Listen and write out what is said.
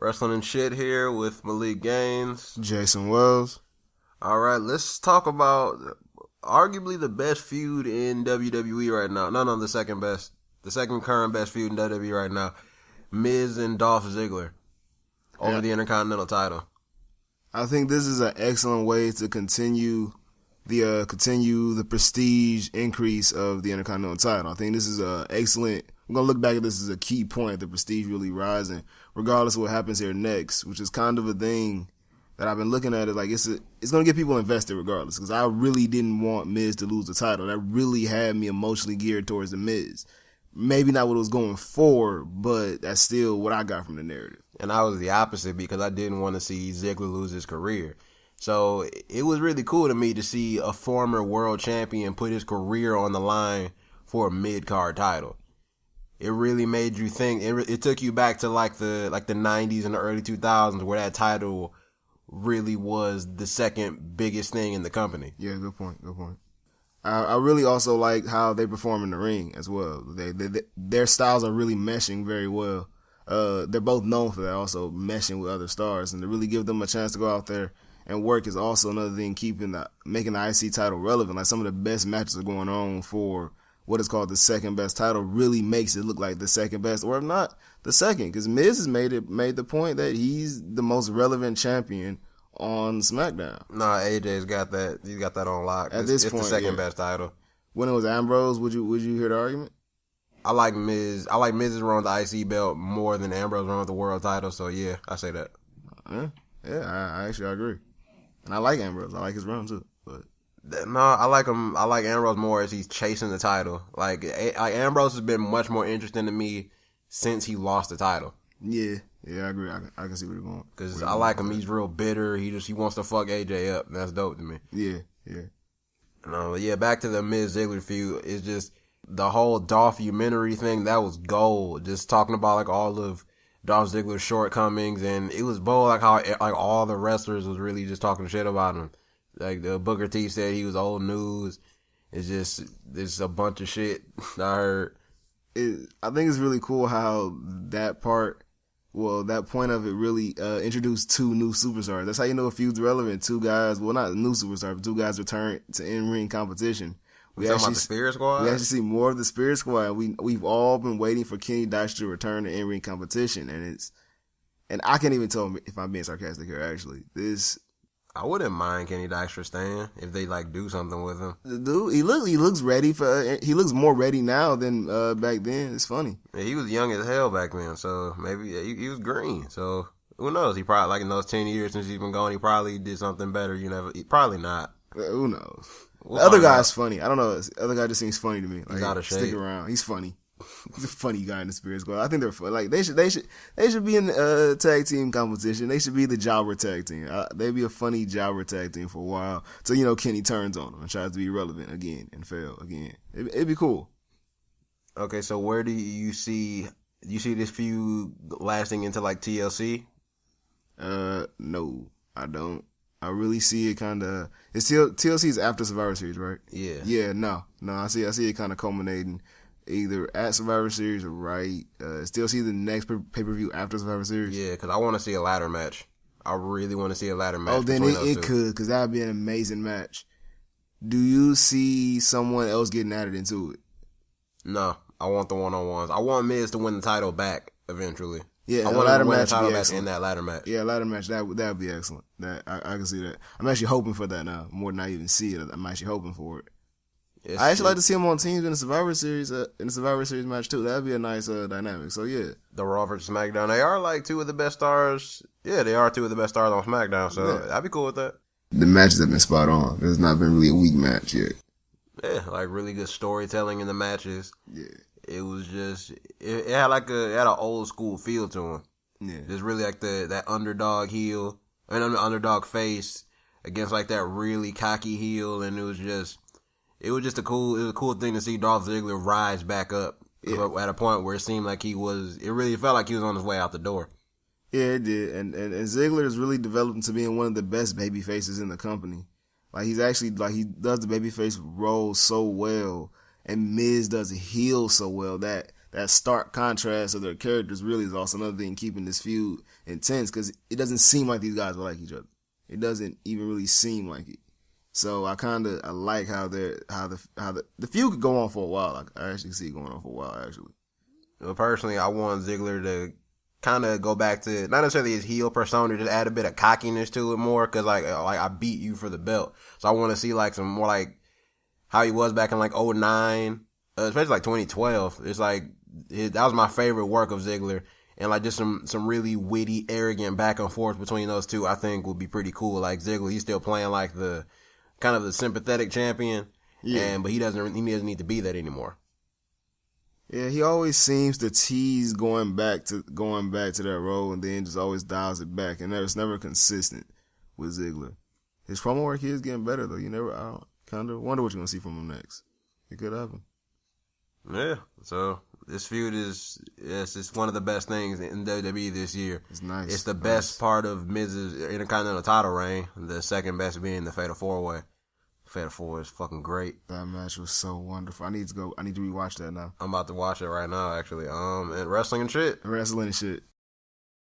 Wrestling and Shit here with Malik Gaines. Jason Wells. All right, let's talk about arguably the best feud in WWE right now. No, the second best. The second current best feud in WWE right now. Miz and Dolph Ziggler over the Intercontinental title. I think this is an excellent way to continue the prestige increase of the Intercontinental title. I think this is excellent. I'm going to look back at this as a key point, the prestige really rising, regardless of what happens here next, which is kind of a thing that I've been looking at it like it's going to get people invested regardless, because I really didn't want Miz to lose the title. That really had me emotionally geared towards the Miz. Maybe not what it was going for, but that's still what I got from the narrative. And I was the opposite because I didn't want to see Ziggler lose his career. So it was really cool to me to see a former world champion put his career on the line for a mid-card title. It really made you think. It took you back to like the 90s and the early 2000s where that title really was the second biggest thing in the company. Yeah, good point. I really also like how they perform in the ring as well. Their styles are really meshing very well. They're both known for that, also meshing with other stars, and to really give them a chance to go out there and work is also another thing, making the IC title relevant. Like, some of the best matches are going on for what is called the second best title, really makes it look like the second best, or if not the second, because Miz has made the point that he's the most relevant champion on SmackDown. Nah, AJ's got that. He's got that on lock. It's the second best title. When it was Ambrose, would you hear the argument? I like Miz. I like Miz's run with the IC belt more than Ambrose run with the world title. So yeah, I say that. I actually agree, and I like Ambrose. I like his run too. But no, I like him. I like Ambrose more as he's chasing the title. Like Ambrose has been much more interesting to me since he lost the title. Yeah, I agree. I can see where you're going. Because I like him. He's real bitter. He wants to fuck AJ up. That's dope to me. Yeah. Back to the Miz Ziggler feud. It's just the whole documentary thing. That was gold. Just talking about like all of Dolph Ziggler's shortcomings, and it was bold. Like how like all the wrestlers was really just talking shit about him. Like the Booker T said he was old news. It's just a bunch of shit I heard. I think it's really cool how that point of it really introduced two new superstars. That's how you know a feud's relevant. Two guys, well, not new superstars, but two guys return to in-ring competition. We talking about the Spirit Squad? We actually see more of the Spirit Squad. We've all been waiting for Kenny Dykstra to return to in-ring competition, and I can't even tell if I'm being sarcastic here. Actually, I wouldn't mind Kenny Dykstra staying if they like do something with him. The dude, he looks ready he looks more ready now than back then. It's funny. Yeah, he was young as hell back then, so maybe he was green. So who knows? He probably, like, in those 10 years since he's been gone, he probably did something better. Probably not. Who knows? The other guy's funny. I don't know. The other guy just seems funny to me. Like, he's out of shape. Stick around. He's funny. He's a funny guy in the Spirit Squad. I think they're fun. Like, they should be in tag team competition. They should be the jobber tag team. They'd be a funny jobber tag team for a while. So, Kenny turns on them and tries to be relevant again and fail again. It'd be cool. Okay, so where do you see this feud lasting into like TLC? No, I don't. I really see it kind of. It's TLC's after Survivor Series, right? Yeah. Yeah. No. I see it kind of culminating either at Survivor Series or right. Still see the next pay-per-view after Survivor Series. Yeah, because I want to see a ladder match. I really want to see a ladder match. Oh, then it could, because that would be an amazing match. Do you see someone else getting added into it? No, I want the one-on-ones. I want Miz to win the title back eventually. Yeah, I want to win the title back in that ladder match. Yeah, ladder match, that would be excellent. That I can see that. I'm actually hoping for that now, more than I even see it. I'm actually hoping for it. I actually like to see him on teams in the Survivor Series match too. That'd be a nice dynamic. So yeah, the Raw versus SmackDown. They are like two of the best stars. Yeah, they are two of the best stars on SmackDown. So I'd be cool with that. The matches have been spot on. There's not been really a weak match yet. Yeah, like really good storytelling in the matches. Yeah, it was just it had an old school feel to him. Yeah, just really like that underdog heel and underdog face against like that really cocky heel, and it was just a cool thing to see Dolph Ziggler rise back up at a point where it seemed like it really felt like he was on his way out the door. Yeah, it did. And Ziggler is really developing to being one of the best baby faces in the company. Like, he's actually, like, he does the babyface role so well, and Miz does the heel so well that that stark contrast of their characters really is also another thing keeping this feud intense, because it doesn't seem like these guys will like each other. It doesn't even really seem like it. So I like how the feud could go on for a while. I actually see it going on for a while, actually. Well, personally, I want Ziggler to kind of go back to not necessarily his heel persona, just add a bit of cockiness to it more, because like I beat you for the belt. So I want to see like some more like how he was back in like 2009, especially like 2012. It's like that was my favorite work of Ziggler, and like just some really witty, arrogant back and forth between those two, I think would be pretty cool. Like Ziggler, he's still playing like the kind of the sympathetic champion, but he doesn't need to be that anymore. Yeah, he always seems to tease going back to that role, and then just always dials it back, and it's never consistent with Ziggler. His promo work is getting better though. I kind of wonder what you're gonna see from him next. It could happen. Yeah. So this feud it's one of the best things in WWE this year. It's nice. It's the best part of Miz's Intercontinental title reign. The second best being the Fatal 4-Way. Fatal 4 is fucking great. That match was so wonderful. I need to rewatch that now. I'm about to watch it right now, actually. And Wrestling and Shit. Wrestling and Shit.